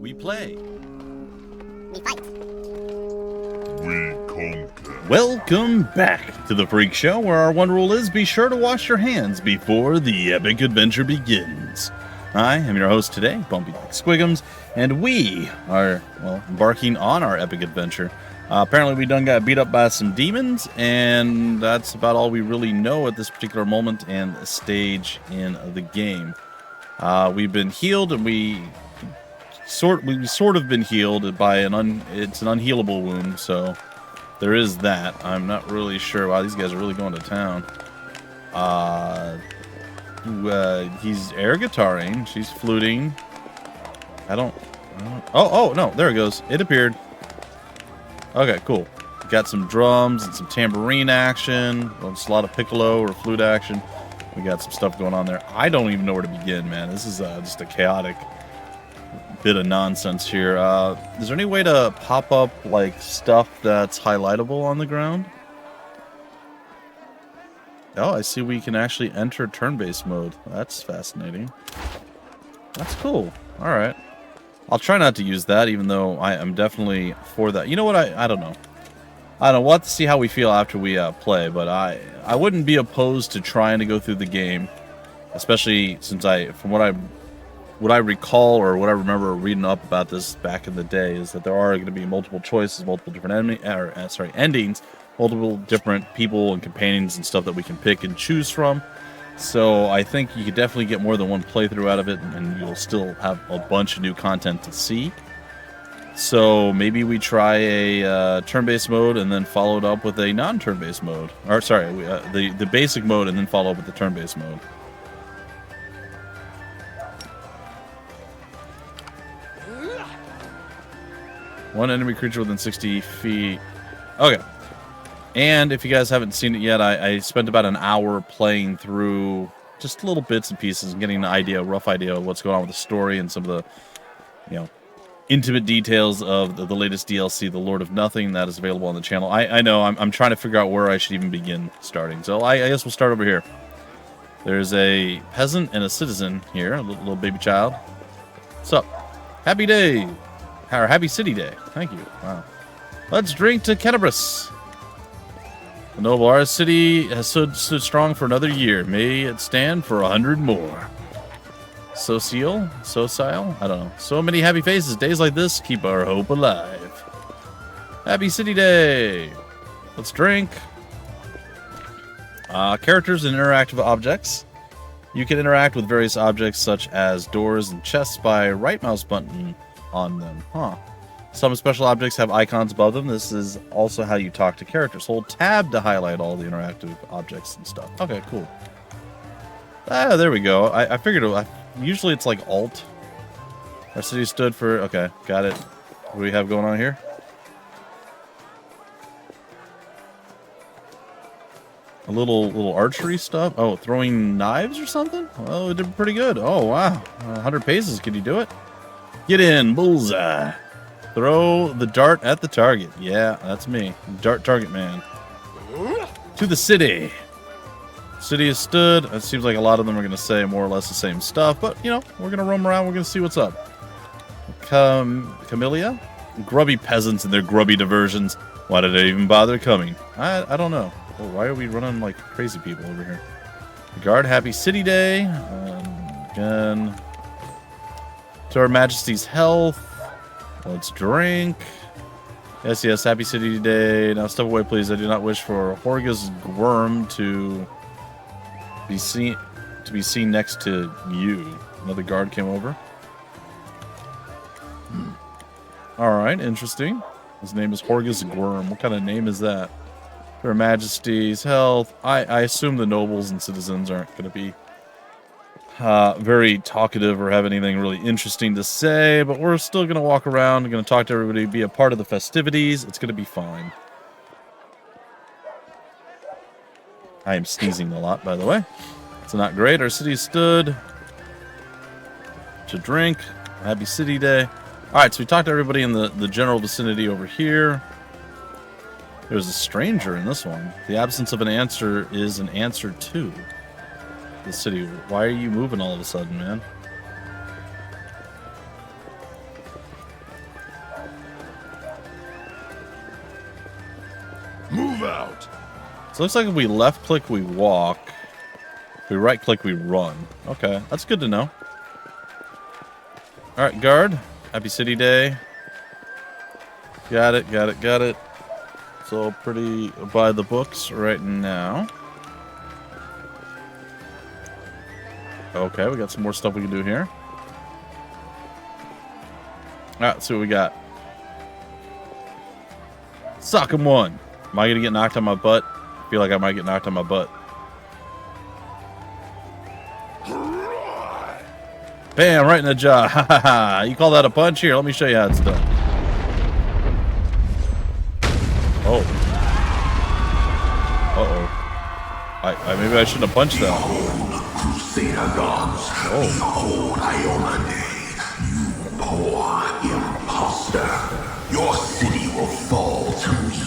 We play. We fight. We conquer. Welcome back to the Freak Show, where our one rule is be sure to wash your hands before the epic adventure begins. I am your host today, Bumpy Squiggums, and we are, well, embarking on our epic adventure. Apparently we done got beat up by some demons, and that's about all we really know at this particular moment and stage in the game. We've been healed, and we've sort of been healed by it's an unhealable wound, so there is that. I'm not really sure. Wow, these guys are really going to town. He's air guitaring. She's fluting. Oh, no, there it goes. It appeared. Okay, cool. Got some drums and some tambourine action. Just a lot of piccolo or flute action. We got some stuff going on there. I don't even know where to begin, man. This is just a chaotic bit of nonsense here. Is there any way to pop up like stuff that's highlightable on the ground? Oh, I see we can actually enter turn-based mode. That's fascinating. That's cool. All right. I'll try not to use that, even though I am definitely for that. You know what? I don't know. I don't know. We'll have to see how we feel after we play, but I wouldn't be opposed to trying to go through the game, especially since from what I recall or what I remember reading up about this back in the day is that there are going to be multiple choices, multiple different endings, multiple different people and companions and stuff that we can pick and choose from. So I think you could definitely get more than one playthrough out of it, and you'll still have a bunch of new content to see. So maybe we try a turn-based mode and then follow it up with a non-turn-based mode. Or sorry, the basic mode and then follow up with the turn-based mode. One enemy creature within 60 feet. Okay. And if you guys haven't seen it yet, I spent about an hour playing through just little bits and pieces and getting a rough idea of what's going on with the story and some of the, intimate details of the latest DLC, The Lord of Nothing, that is available on the channel. I know, I'm trying to figure out where I should even begin starting. So I guess we'll start over here. There's a peasant and a citizen here, a little baby child. What's up? Happy day. Or happy city day. Thank you. Wow. Let's drink to Kenabris. The noble our city has stood strong for another year. May it stand for 100 more. Sociale? I don't know. So many happy faces. Days like this keep our hope alive. Happy city day. Let's drink. Characters and interactive objects. You can interact with various objects such as doors and chests by right mouse button on them. Some special objects have icons above them. This is also how you talk to characters. Hold tab to highlight all the interactive objects and stuff. Okay, cool. There we go. I figured usually it's like Alt. Our city stood for... Okay, got it. What do we have going on here? A little archery stuff. Oh, throwing knives or something? Oh, it did pretty good. Oh, wow. 100 paces. Can you do it? Get in. Bullseye. Throw the dart at the target. Yeah, that's me. Dart target man. To the city. City has stood. It seems like a lot of them are going to say more or less the same stuff, but, we're going to roam around. We're going to see what's up. Camellia? Grubby peasants and their grubby diversions. Why did they even bother coming? I don't know. Well, why are we running like crazy people over here? Guard happy city day. Again. To Her Majesty's health. Let's drink. Yes, happy city day. Now step away, please. I do not wish for Horga's worm to be seen next to you. Another guard came over. Alright, interesting. His name is Horga's Worm. What kind of name is that? Her Majesty's health. I assume the nobles and citizens aren't going to be very talkative or have anything really interesting to say, but we're still going to walk around. We're going to talk to everybody, be a part of the festivities. It's going to be fine. I am sneezing a lot, by the way. It's not great. Our city stood to drink. Happy city day. All right, so we talked to everybody in the general vicinity over here. There's a stranger in this one. The absence of an answer is an answer too. The city. Why are you moving all of a sudden, man? Move out. So it looks like if we left click, we walk. If we right click, we run. Okay, that's good to know. All right, guard. Happy City Day. Got it, got it, got it. So pretty by the books right now. Okay, we got some more stuff we can do here. All right, let's see what we got. Sock him one. Am I gonna get knocked on my butt? I feel like I might get knocked on my butt. Bam, right in the jaw. Ha ha ha. You call that a punch? Here, let me show you how it's done. Oh. Uh-oh. Maybe I shouldn't have punched that. Crusader gods, behold Ionia, you poor imposter. Your city will fall to me.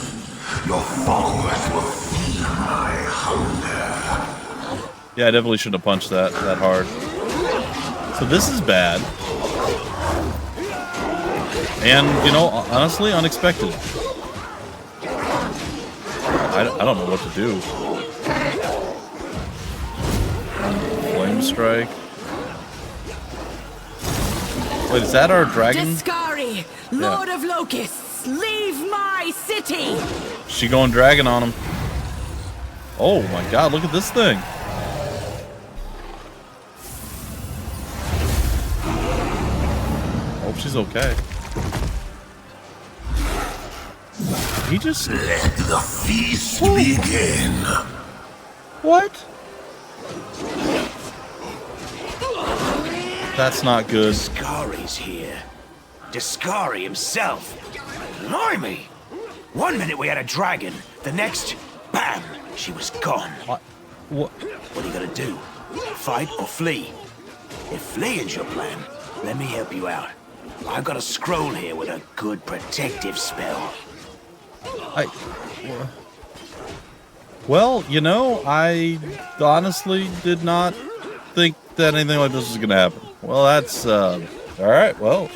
Your followers will feel my hunger. Yeah, I definitely shouldn't have punched that hard. So this is bad. And, you know, honestly, unexpected. I don't know what to do. Flame strike. Wait, is that our dragon? Discari, Lord of Locusts, leave my city! She going dragon on him. Oh my god, look at this thing. Hope she's okay. He just... Let the feast begin. What? That's not good. Discari's here. Discari himself. Blimey! One minute we had a dragon, the next, bam, she was gone. What? What are you gonna do? Fight or flee? If fleeing's your plan, let me help you out. I've got a scroll here with a good protective spell. Well, you know, I honestly did not think that anything like this was going to happen. Well, that's, all right, well,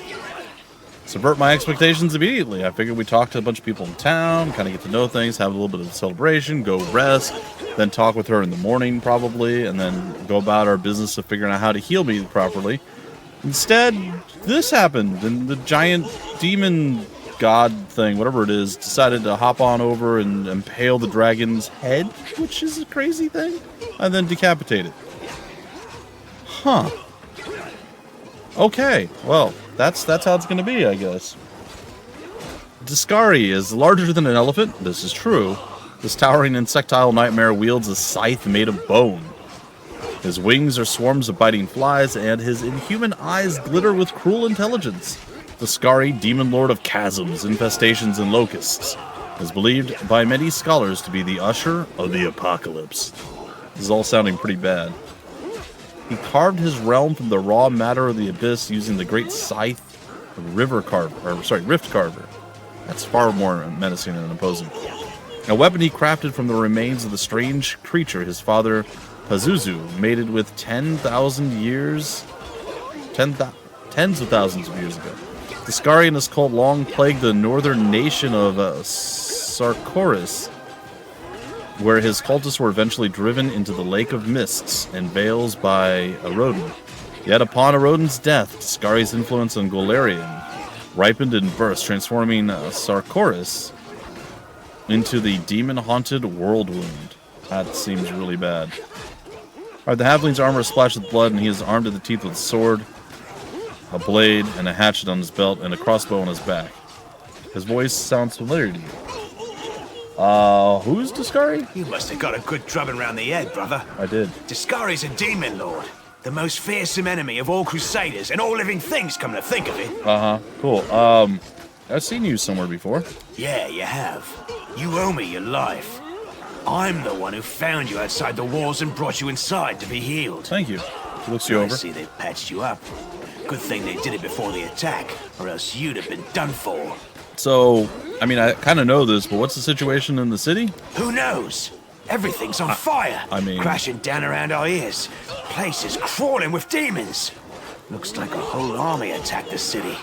subvert my expectations immediately. I figured we'd talk to a bunch of people in town, kind of get to know things, have a little bit of a celebration, go rest, then talk with her in the morning probably, and then go about our business of figuring out how to heal me properly. Instead, this happened, and the giant demon god thing, whatever it is, decided to hop on over and impale the dragon's head, which is a crazy thing, and then decapitate it. Huh. Okay, well, that's how it's going to be, I guess. Discari is larger than an elephant. This is true. This towering insectile nightmare wields a scythe made of bone. His wings are swarms of biting flies, and his inhuman eyes glitter with cruel intelligence. Discari, demon lord of chasms, infestations, and locusts, is believed by many scholars to be the usher of the apocalypse. This is all sounding pretty bad. He carved his realm from the raw matter of the abyss using the great scythe of rift carver. That's far more menacing and imposing. A weapon he crafted from the remains of the strange creature his father Pazuzu mated with 10,000 years, tens of thousands of years ago. Discari and his cult long plagued the northern nation of Sarkoris, where his cultists were eventually driven into the Lake of Mists and Veils by Aroden. Yet upon Aroden's death, Discari's influence on Golarion ripened and burst, transforming Sarkoris into the demon-haunted Whirlwind. That seems really bad. Alright, the halfling's armor is splashed with blood, and he is armed to the teeth with a sword, a blade, and a hatchet on his belt, and a crossbow on his back. His voice sounds familiar to you. Who's Discari? You must have got a good drubbing round the head, brother. I did. Discari's a demon lord, the most fearsome enemy of all crusaders and all living things, come to think of it. Cool. I've seen you somewhere before. Yeah, you have. You owe me your life. I'm the one who found you outside the walls and brought you inside to be healed. Thank you. He looks you I over. see they've patched you up. Good thing they did it before the attack, or else you'd have been done for. So, I mean, I kind of know this, but what's the situation in the city? Who knows? Everything's on fire. I mean... crashing down around our ears. Place is crawling with demons. Looks like a whole army attacked the city.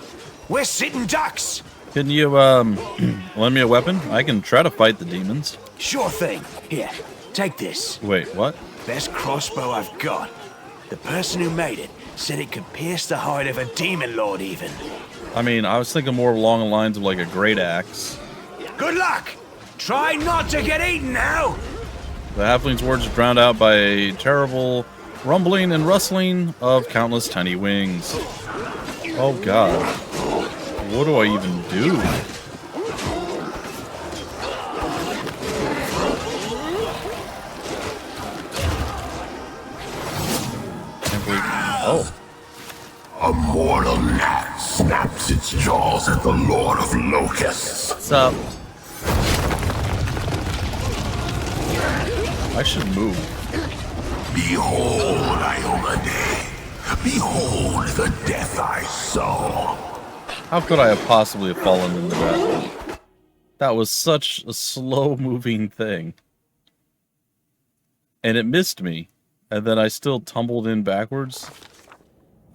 We're sitting ducks. Can you, lend me a weapon? I can try to fight the demons. Sure thing. Here, take this. Wait, what? Best crossbow I've got. The person who made it said it could pierce the hide of a demon lord even. I mean, I was thinking more along the lines of like a great axe. Good luck! Try not to get eaten now! The halfling's words are drowned out by a terrible rumbling and rustling of countless tiny wings. Oh god. What do I even do? Can't believe... Oh. A mortal gnat snaps its jaws at the Lord of Locusts. What's up? I should move. Behold, Iomade. Behold the death I saw. How could I have possibly have fallen into that? That was such a slow-moving thing. And it missed me. And then I still tumbled in backwards.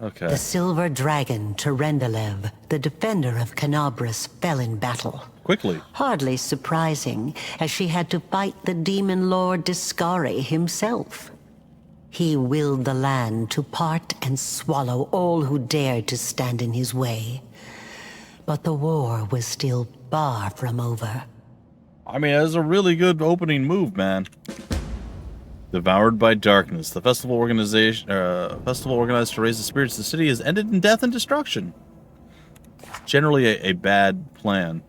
Okay. The silver dragon, Terendelev, the defender of Canabras, fell in battle. Quickly. Hardly surprising, as she had to fight the demon lord Discari himself. He willed the land to part and swallow all who dared to stand in his way. But the war was still far from over. I mean, that was a really good opening move, man. Devoured by darkness. The festival organization, festival organized to raise the spirits of the city has ended in death and destruction. Generally a bad plan.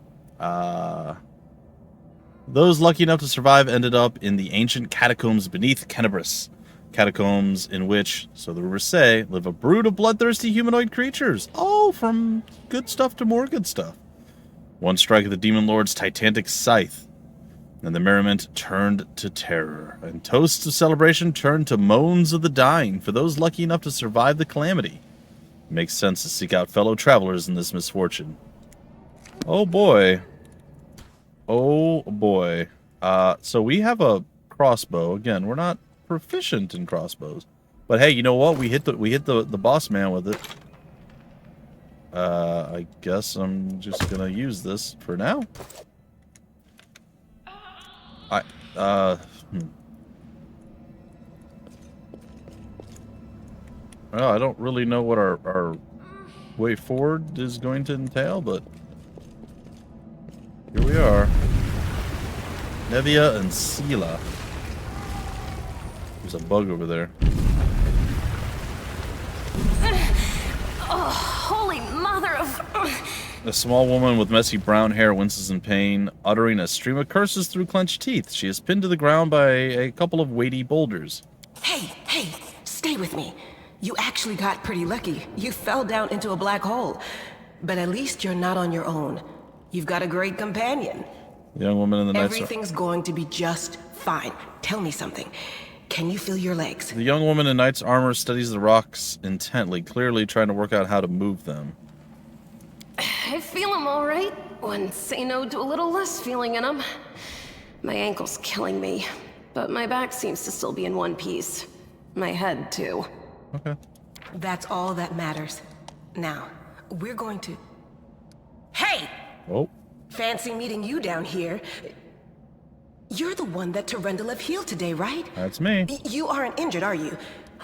Those lucky enough to survive ended up in the ancient catacombs beneath Canabras. Catacombs in which, so the rumors say, live a brood of bloodthirsty humanoid creatures. Oh, from good stuff to more good stuff. One strike of the demon lord's titanic scythe, and the merriment turned to terror, and toasts of celebration turned to moans of the dying for those lucky enough to survive the calamity. It makes sense to seek out fellow travelers in this misfortune. Oh boy. Oh boy. So we have a crossbow. Again, we're not proficient in crossbows. But hey, you know what? We hit the boss man with it. I guess I'm just gonna use this for now. Well, I don't really know what our way forward is going to entail, but here we are. Nevia and Sela. There's a bug over there. Oh, holy mother of... A small woman with messy brown hair winces in pain, uttering a stream of curses through clenched teeth. She is pinned to the ground by a couple of weighty boulders. Hey, stay with me. You actually got pretty lucky. You fell down into a black hole. But at least you're not on your own. You've got a great companion. The young woman in the night... Everything's going to be just fine. Tell me something. Can you feel your legs? The young woman in knight's armor studies the rocks intently, clearly trying to work out how to move them. I feel them all right. Wouldn't say no to a little less feeling in them. My ankle's killing me, but my back seems to still be in one piece. My head, too. Okay. That's all that matters. Now, we're going to... Hey! Oh. Fancy meeting you down here. You're the one that Terendelev healed today, right? That's me. You aren't injured, are you?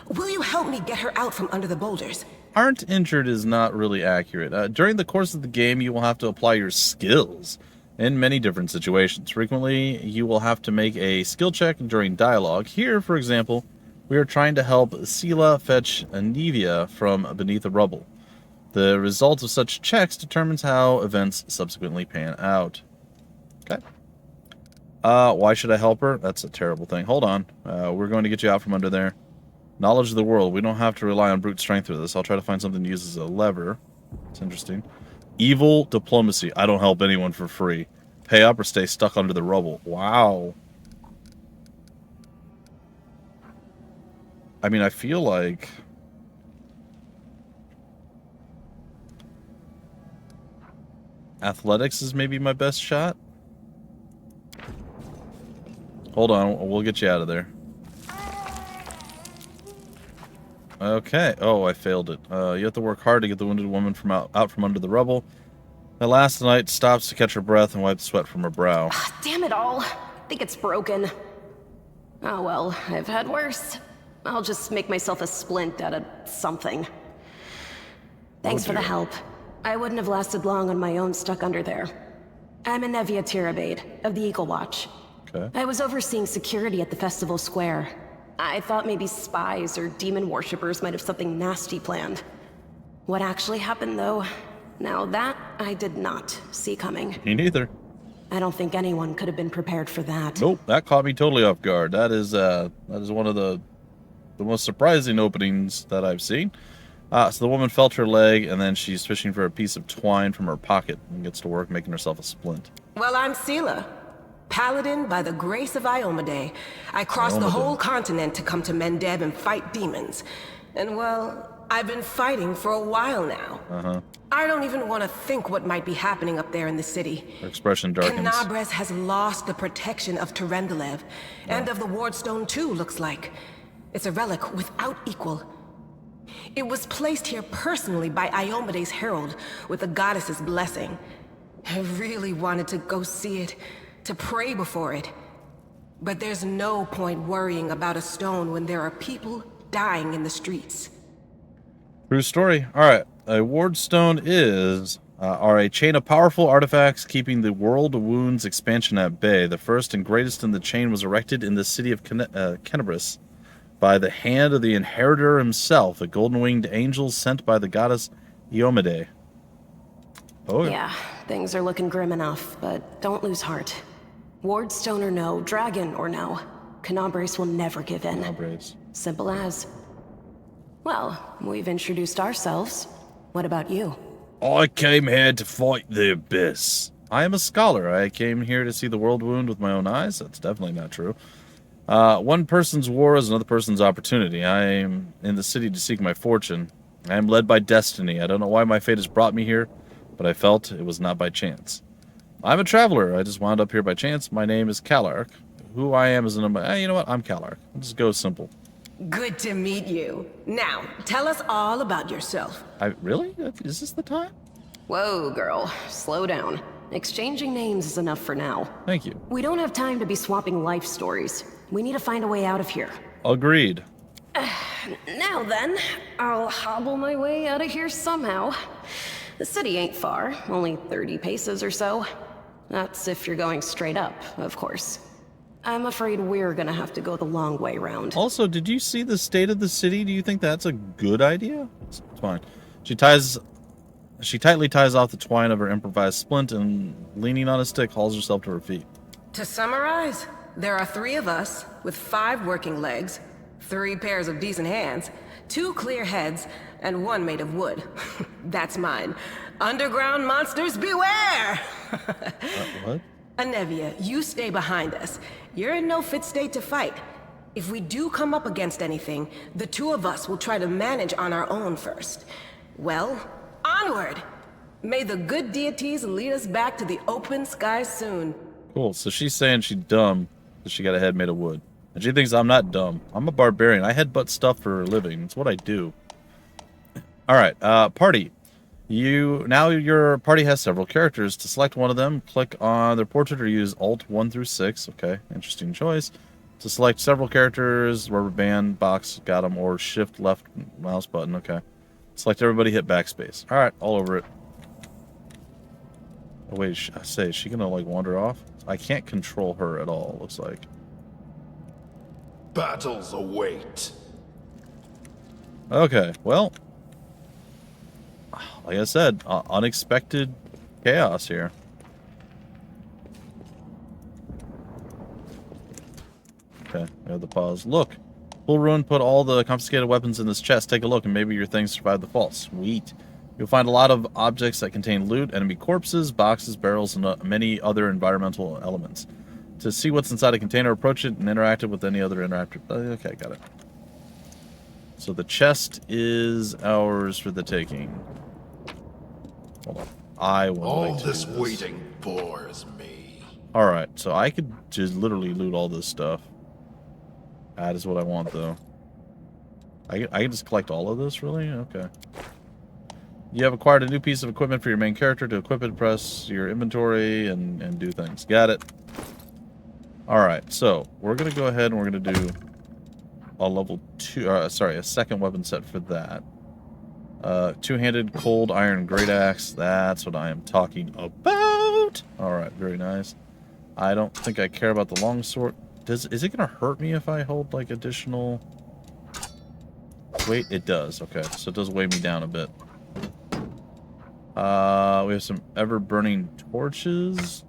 Will you help me get her out from under the boulders? Aren't injured is not really accurate. During the course of the game, you will have to apply your skills in many different situations. Frequently, you will have to make a skill check during dialogue. Here, for example, we are trying to help Sela fetch Nevia from beneath the rubble. The result of such checks determines how events subsequently pan out. Okay. Why should I help her? That's a terrible thing. Hold on. We're going to get you out from under there. Knowledge of the world. We don't have to rely on brute strength for this. I'll try to find something to use as a lever. It's interesting. Evil diplomacy. I don't help anyone for free. Pay up or stay stuck under the rubble. Wow. I mean, I feel like... athletics is maybe my best shot. Hold on, we'll get you out of there. Okay. Oh, I failed it. You have to work hard to get the wounded woman from out from under the rubble. At last, the knight stops to catch her breath and wipe the sweat from her brow. Damn it all. think it's broken. Oh well, I've had worse. I'll just make myself a splint out of something. Thanks for the help. I wouldn't have lasted long on my own stuck under there. I'm Anevia Tirabade, of the Eagle Watch. Okay. I was overseeing security at the festival square. I thought maybe spies or demon worshippers might have something nasty planned. What actually happened, though? Now that I did not see coming. Me neither. I don't think anyone could have been prepared for that. Nope, that caught me totally off guard. That is one of the most surprising openings that I've seen. So the woman felt her leg, and then she's fishing for a piece of twine from her pocket and gets to work making herself a splint. Well, I'm Sela, paladin by the grace of Iomade. I crossed the whole continent to come to Mendeb and fight demons. And well, I've been fighting for a while now. I don't even want to think what might be happening up there in the city. Her expression darkens. Canabres has lost the protection of Terendelev, and of the Wardstone too, looks like. It's a relic without equal. It was placed here personally by Iomade's herald, with the goddess's blessing. I really wanted to go see it, to pray before it. But there's no point worrying about a stone when there are people dying in the streets. True story. All right. A Wardstone are a chain of powerful artifacts keeping the World Wounds expansion at bay. The first and greatest in the chain was erected in the city of Canabres by the hand of the inheritor himself, a golden-winged angel sent by the goddess Iomade. Oh, Yeah, things are looking grim enough, but don't lose heart. Wardstone or no, dragon or no, Canabres will never give in. Canabres. Simple as. Well, we've introduced ourselves. What about you? I came here to fight the abyss. I am a scholar. I came here to see the world wound with my own eyes. That's definitely not true. One person's war is another person's opportunity. I am in the city to seek my fortune. I am led by destiny. I don't know why my fate has brought me here, but I felt it was not by chance. I'm a traveler. I just wound up here by chance. My name is Calark. Who I am is you know what? I'm Calark. I'll just go simple. Good to meet you. Now, tell us all about yourself. Really? Is this the time? Whoa, girl. Slow down. Exchanging names is enough for now. Thank you. We don't have time to be swapping life stories. We need to find a way out of here. Agreed. Now then, I'll hobble my way out of here somehow. The city ain't far, only 30 paces or so. That's if you're going straight up, of course. I'm afraid we're gonna have to go the long way round. Also, did you see the state of the city? Do you think that's a good idea? It's fine. She tightly ties off the twine of her improvised splint and, leaning on a stick, hauls herself to her feet. To summarize, there are 3 of us, with 5 working legs, 3 pairs of decent hands, 2 clear heads, and 1 made of wood. That's mine. Underground monsters beware! What? Anevia, you stay behind us. You're in no fit state to fight. If we do come up against anything, the 2 of us will try to manage on our own first. Well, onward! May the good deities lead us back to the open sky soon. Cool. So she's saying she's dumb because she got a head made of wood. And she thinks I'm not dumb. I'm a barbarian. I headbutt stuff for a living. It's what I do. All right. Party. Your party has several characters. To select one of them, click on their portrait or use Alt 1 through 6. Okay. Interesting choice. To select several characters, rubber band, box, got them, or shift left mouse button. Okay. Select everybody, hit backspace. All right. All over it. Oh, wait. Is she going to, like, wander off? I can't control her at all, looks like. Battles await. Okay, well, like I said, unexpected chaos here. Okay, we have the pause. Look, Full Ruin put all the confiscated weapons in this chest. Take a look and maybe your things survived the fall. Sweet. You'll find a lot of objects that contain loot, enemy corpses, boxes, barrels, and many other environmental elements. To see what's inside a container, approach it and interact it with any other interactor. Okay, got it. So the chest is ours for the taking. Hold on. I would All like to this do this. waiting bores me. Alright, so I could just literally loot all this stuff. That is what I want, though. I can just collect all of this, really? Okay. You have acquired a new piece of equipment for your main character. To equip it, press your inventory and do things. Got it. Alright, so we're going to go ahead and we're going to do a level 2, a second weapon set for that. Two-handed cold iron great axe. That's what I am talking about. Alright, very nice. I don't think I care about the longsword. Is it going to hurt me if I hold, like, additional weight? It does. Okay, so it does weigh me down a bit. We have some ever-burning torches.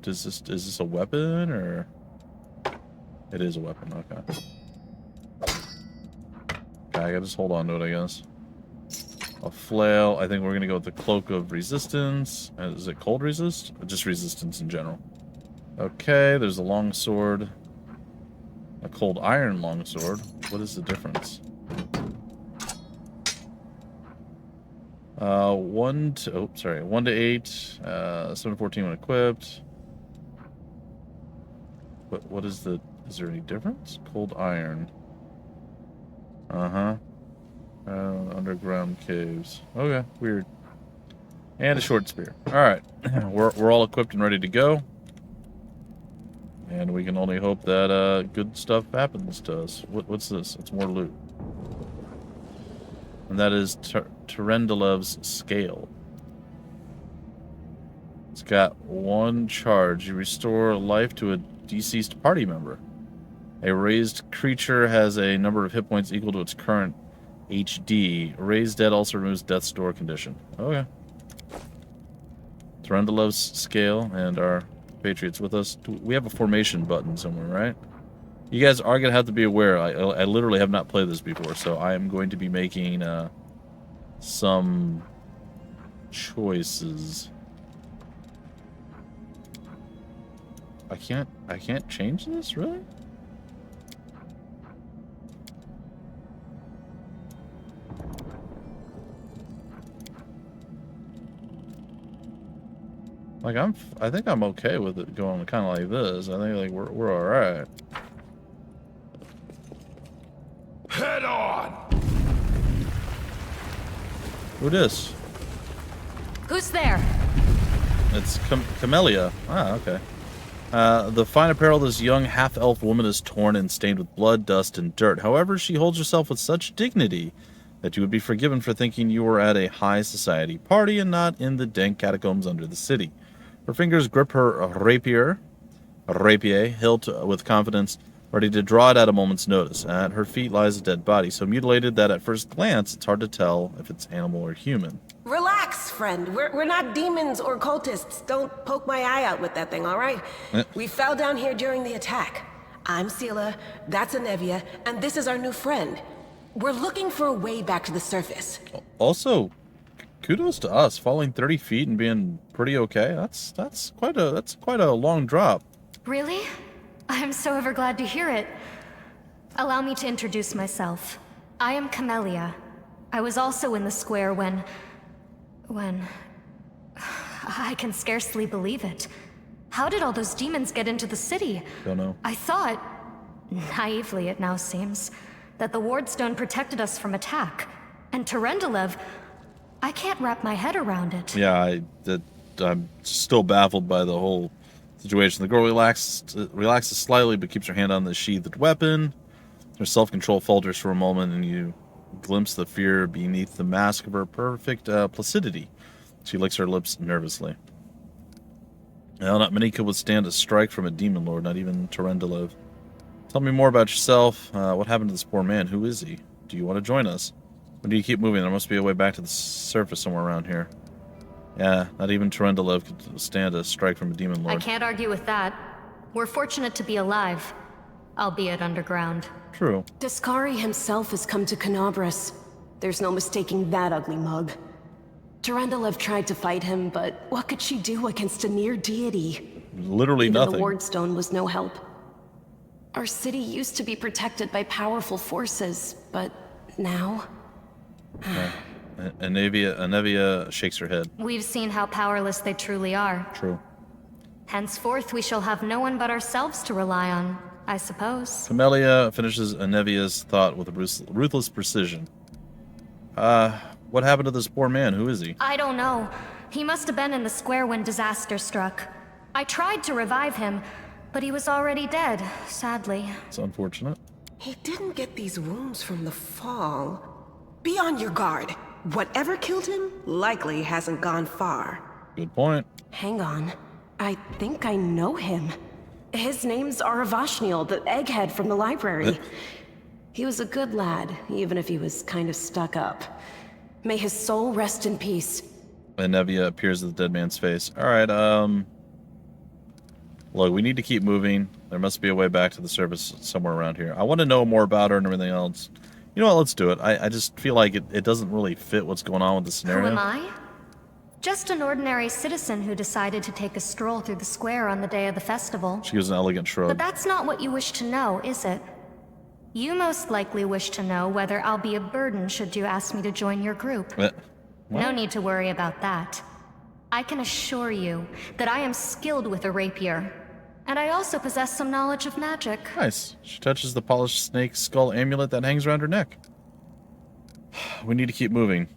Is this a weapon, or? It is a weapon, okay. Okay, I gotta just hold on to it, I guess. A flail. I think we're gonna go with the cloak of resistance. Is it cold resist? Or just resistance in general? Okay, there's a longsword. A cold iron longsword. What is the difference? 1 to 8. 7 to 14 when equipped. What is the? Is there any difference? Cold iron. Underground caves. Okay, weird. And a short spear. All right, we're all equipped and ready to go. And we can only hope that good stuff happens to us. What's this? It's more loot. And that is Turendalev's scale. It's got 1 charge. You restore life to a deceased party member. A raised creature has a number of hit points equal to its current HD. Raised dead also removes death's door condition. Okay. Turendalev's scale and our patriots with us. We have a formation button somewhere, right? You guys are going to have to be aware. I literally have not played this before, so I am going to be making some choices. I can't change this, really? Like I think I'm okay with it going kind of like this. I think like we're all right. Head on! Who this? Who's there? It's Camellia. Ah, okay. The fine apparel of this young half-elf woman is torn and stained with blood, dust, and dirt. However, she holds herself with such dignity that you would be forgiven for thinking you were at a high society party and not in the dank catacombs under the city. Her fingers grip her rapier, hilt with confidence, ready to draw it at a moment's notice. At her feet lies a dead body, so mutilated that at first glance it's hard to tell if it's animal or human. Relax, friend. We're not demons or cultists. Don't poke my eye out with that thing, all right? We fell down here during the attack. I'm Sela, that's Anevia, and this is our new friend. We're looking for a way back to the surface. Also, kudos to us, falling 30 feet and being pretty okay. That's quite a long drop. Really? I'm so ever glad to hear it. Allow me to introduce myself. I am Camellia. I was also in the square when... I can scarcely believe it. How did all those demons get into the city? Don't know. I thought, naively it now seems, that the Wardstone protected us from attack. And Turendalev, I can't wrap my head around it. Yeah, I'm still baffled by the whole situation. The girl relaxes slightly, but keeps her hand on the sheathed weapon. Her self-control falters for a moment, and you glimpse the fear beneath the mask of her perfect placidity. She licks her lips nervously. Well, not many could withstand a strike from a demon lord, not even Turendalev. Tell me more about yourself. What happened to this poor man? Who is he? Do you want to join us? Or do you keep moving? There must be a way back to the surface somewhere around here. Yeah, not even Turendalev could stand a strike from a demon lord. I can't argue with that. We're fortunate to be alive, albeit underground. True. Discari himself has come to Canabras. There's no mistaking that ugly mug. Turendalev tried to fight him, but what could she do against a near deity? Literally Even nothing. the Wardstone was no help. Our city used to be protected by powerful forces, but now... Anevia shakes her head. We've seen how powerless they truly are. True. Henceforth, we shall have no one but ourselves to rely on, I suppose. Camellia finishes Anevia's thought with ruthless precision. What happened to this poor man? Who is he? I don't know. He must have been in the square when disaster struck. I tried to revive him, but he was already dead, sadly. It's unfortunate. He didn't get these wounds from the fall. Be on your guard. Whatever killed him likely hasn't gone far. Good point. Hang on. I think I know him. His name's Aravashniel, the egghead from the library. He was a good lad, even if he was kind of stuck up. May his soul rest in peace. And Nevia appears at the dead man's face. Alright, look, we need to keep moving. There must be a way back to the surface somewhere around here. I want to know more about her and everything else. You know what, let's do it. I just feel like it doesn't really fit what's going on with the scenario. Who am I? Just an ordinary citizen who decided to take a stroll through the square on the day of the festival. She gives an elegant shrug. But that's not what you wish to know, is it? You most likely wish to know whether I'll be a burden should you ask me to join your group. No need to worry about that. I can assure you that I am skilled with a rapier, and I also possess some knowledge of magic. Nice. She touches the polished snake skull amulet that hangs around her neck. We need to keep moving.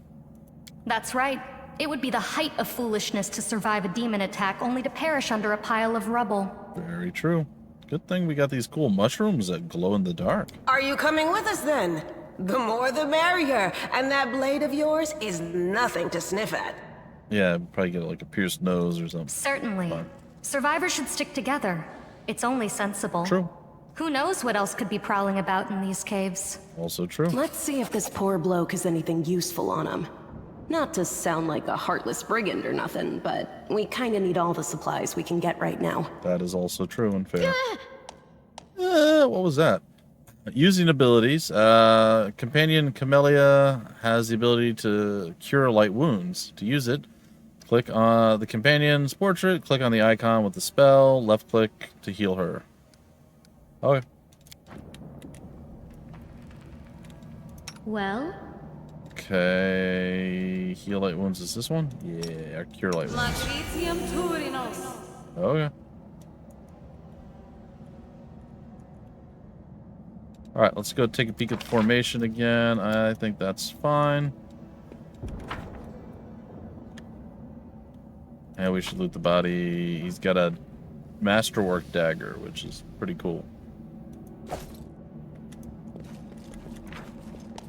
That's right. It would be the height of foolishness to survive a demon attack only to perish under a pile of rubble. Very true. Good thing we got these cool mushrooms that glow in the dark. Are you coming with us then? The more the merrier, and that blade of yours is nothing to sniff at. Yeah, probably get like a pierced nose or something. Certainly. Fine. Survivors should stick together. It's only sensible. True. Who knows what else could be prowling about in these caves? Also true. Let's see if this poor bloke has anything useful on him. Not to sound like a heartless brigand or nothing, but we kinda need all the supplies we can get right now. That is also true and fair. What was that? Using abilities. Companion Camellia has the ability to cure light wounds. To use it, click on the companion's portrait, click on the icon with the spell, left click to heal her. Okay. Well? Okay. Heal light wounds is this one? Yeah, cure light wounds. Okay. Alright, let's go take a peek at the formation again. I think that's fine. And we should loot the body. He's got a masterwork dagger, which is pretty cool.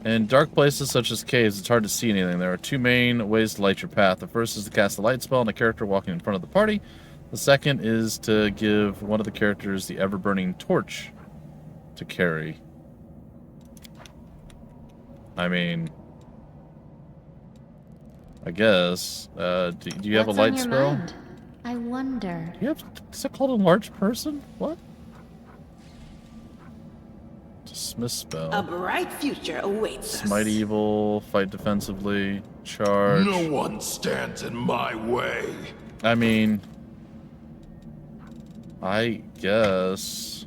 In dark places such as caves, it's hard to see anything. There are two main ways to light your path. The first is to cast a light spell on a character walking in front of the party. The second is to give one of the characters the ever-burning torch to carry. I mean, I guess. Do you have a light spell? Mind? I wonder. You have, is it called a large person? What? Dismiss spell. A bright future awaits us. Smite evil, fight defensively, charge. No one stands in my way. I mean, I guess.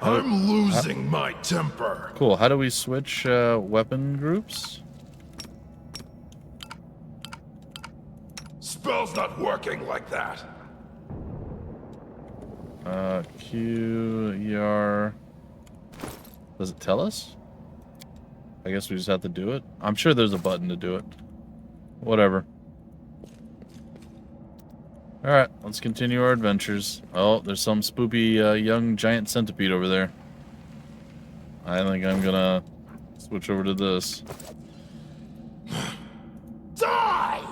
I'm losing my temper. Cool. How do we switch weapon groups? Spell's not working like that. Q, ER. Does it tell us? I guess we just have to do it. I'm sure there's a button to do it. Whatever. Alright, let's continue our adventures. Oh, there's some spoopy young giant centipede over there. I think I'm gonna switch over to this. Die!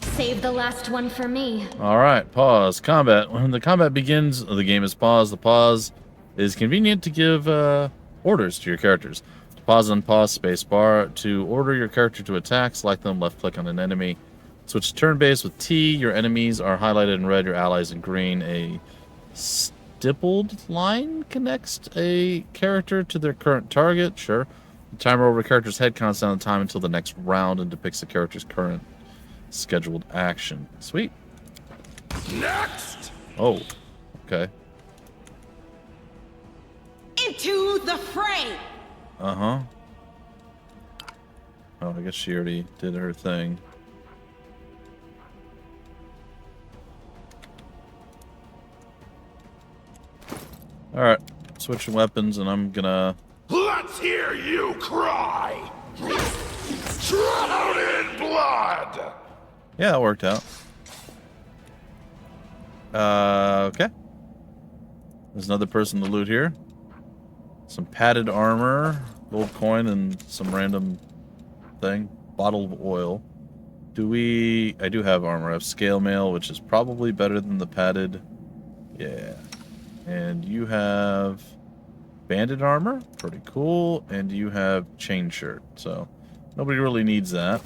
Save the last one for me. Alright, pause. Combat. When the combat begins, the game is paused. The pause is convenient to give orders to your characters. To pause, unpause, space bar. To order your character to attack, select them, left click on an enemy. Switch to turn-based with T. Your enemies are highlighted in red, your allies in green. A stippled line connects a character to their current target. Sure. The timer over a character's head counts down the time until the next round and depicts the character's current scheduled action. Sweet. Next! Oh, okay. Into the fray! Uh-huh. Oh, I guess she already did her thing. Alright, switching weapons, and I'm gonna... Let's hear you cry! Drown in blood! Yeah, it worked out. Okay. There's another person to loot here. Some padded armor, gold coin, and some random thing. Bottle of oil. I do have armor. I have scale mail, which is probably better than the padded. Yeah. And you have banded armor. Pretty cool. And you have chain shirt. So, nobody really needs that.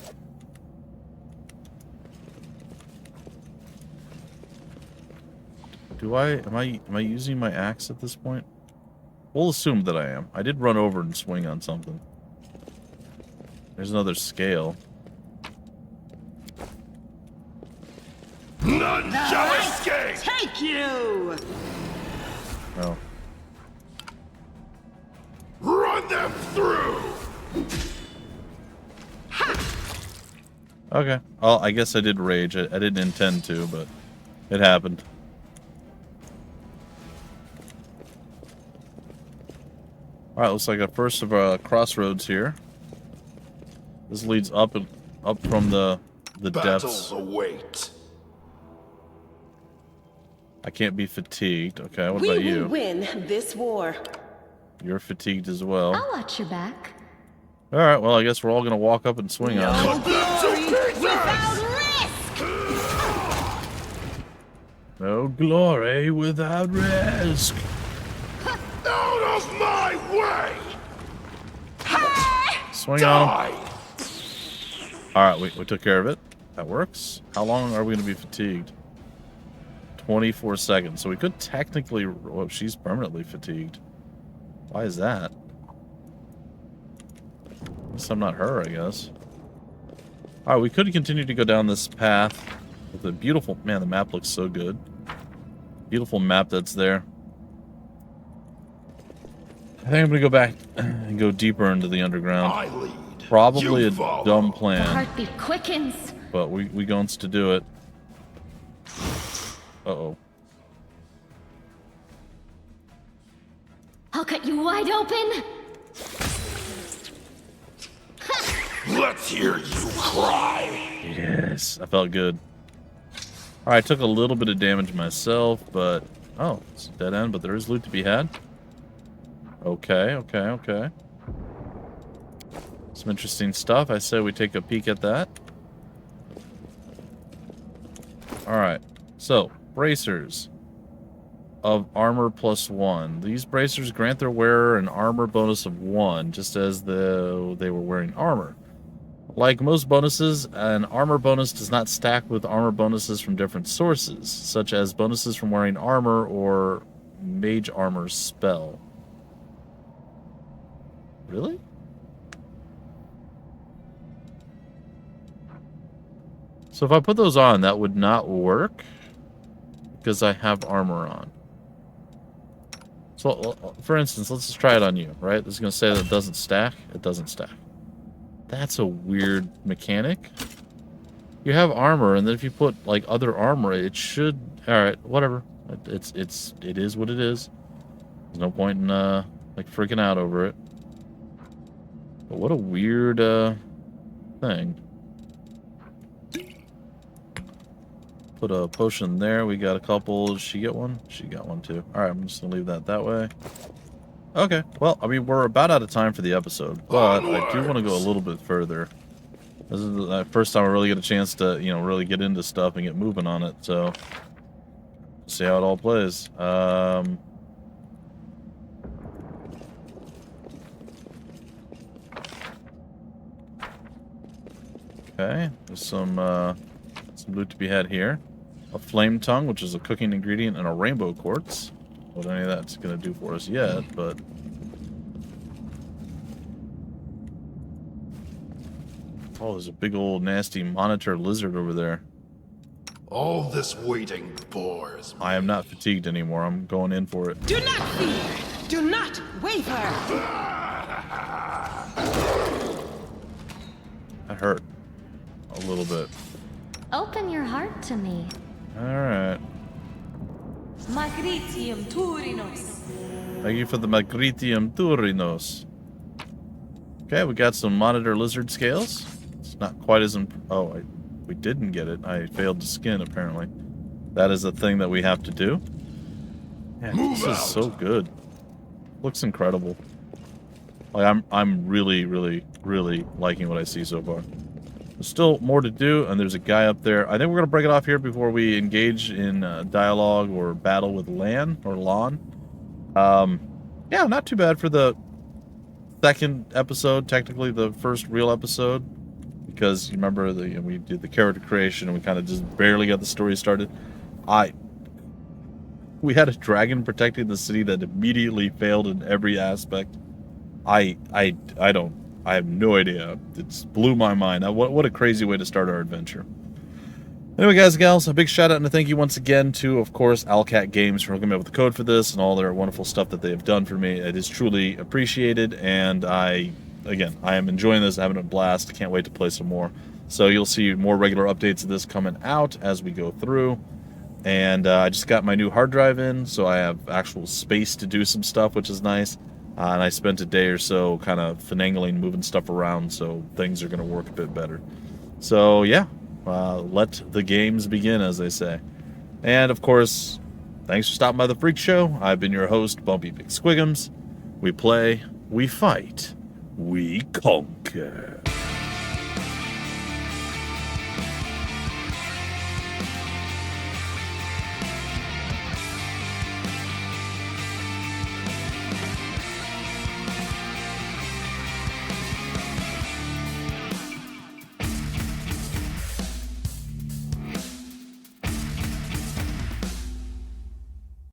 Am I using my axe at this point? We'll assume that I am. I did run over and swing on something. There's another scale. None shall escape! Take you! Oh. Run them through! Okay. Well, I guess I did rage. I didn't intend to, but it happened. Alright, looks like a first of a crossroads here. This leads up from the depths. Battles await. I can't be fatigued. Okay, what about you? We will win this war. You're fatigued as well. I'll watch your back. Alright, well, I guess we're all gonna walk up and swing on it. Cut them to pieces! No glory without risk. Out of my way! Swing on Die! him. Alright, we took care of it. That works. How long are we going to be fatigued? 24 seconds. So we could technically... Well, she's permanently fatigued. Why is that? At least I'm not her, I guess. Alright, we could continue to go down this path with a beautiful... Man, the map looks so good. Beautiful map that's there. I think I'm going to go back and go deeper into the underground. I lead. Probably You a follow. dumb The plan, heartbeat quickens. but we going to do it. Uh-oh. I'll cut you wide open. Let's hear you cry. Yes, I felt good. Alright, I took a little bit of damage myself, but... Oh, it's a dead end, but there is loot to be had. Okay. Some interesting stuff. I say we take a peek at that. Alright, so, bracers of armor +1. These bracers grant their wearer an armor bonus of 1, just as though they were wearing armor. Like most bonuses, an armor bonus does not stack with armor bonuses from different sources, such as bonuses from wearing armor or mage armor spell. Really? So if I put those on, that would not work because I have armor on. So, for instance, let's just try it on you, right? This is going to say that it doesn't stack. It doesn't stack. That's a weird mechanic. You have armor, and then if you put, like, other armor, it should... Alright, whatever. It is what it is. There's no point in, like, freaking out over it. But what a weird, thing. Put a potion there. We got a couple. Did she get one? She got one too. Alright, I'm just gonna leave that way. Okay. Well, I mean, we're about out of time for the episode, but I do want to go a little bit further. This is the first time I really get a chance to, you know, really get into stuff and get moving on it, so... See how it all plays. Okay, there's some loot to be had here. A flame tongue, which is a cooking ingredient, and a rainbow quartz. What any of that's going to do for us yet, but... Oh, there's a big old nasty monitor lizard over there. All this waiting bores me. I am not fatigued anymore. I'm going in for it. Do not fear! Do not waver! That hurt. A little bit. Open your heart to me. Alright. Magritium Turinos. Thank you for the Magritium Turinos. Okay, we got some monitor lizard scales. It's not quite as we didn't get it. I failed to skin, apparently. That is a thing that we have to do. Yeah, Move this is out. so good. Looks incredible. Like I'm really, really, really liking what I see so far. There's still more to do, and there's a guy up there. I think we're gonna break it off here before we engage in dialogue or battle with Lan or Lon. Yeah, not too bad for the second episode. Technically, the first real episode, because you remember we did the character creation and we kind of just barely got the story started. We had a dragon protecting the city that immediately failed in every aspect. I have no idea. It's blew my mind. What a crazy way to start our adventure. Anyway, guys and gals, a big shout out and a thank you once again to, of course, Owlcat Games for hooking me up with the code for this and all their wonderful stuff that they have done for me. It is truly appreciated, and I am enjoying this, having a blast. Can't wait to play some more. So you'll see more regular updates of this coming out as we go through. And I just got my new hard drive in, so I have actual space to do some stuff, which is nice. And I spent a day or so kind of finagling, moving stuff around, so things are going to work a bit better. So, yeah, let the games begin, as they say. And, of course, thanks for stopping by the Freak Show. I've been your host, Bumpy Big Squiggums. We play, we fight, we conquer.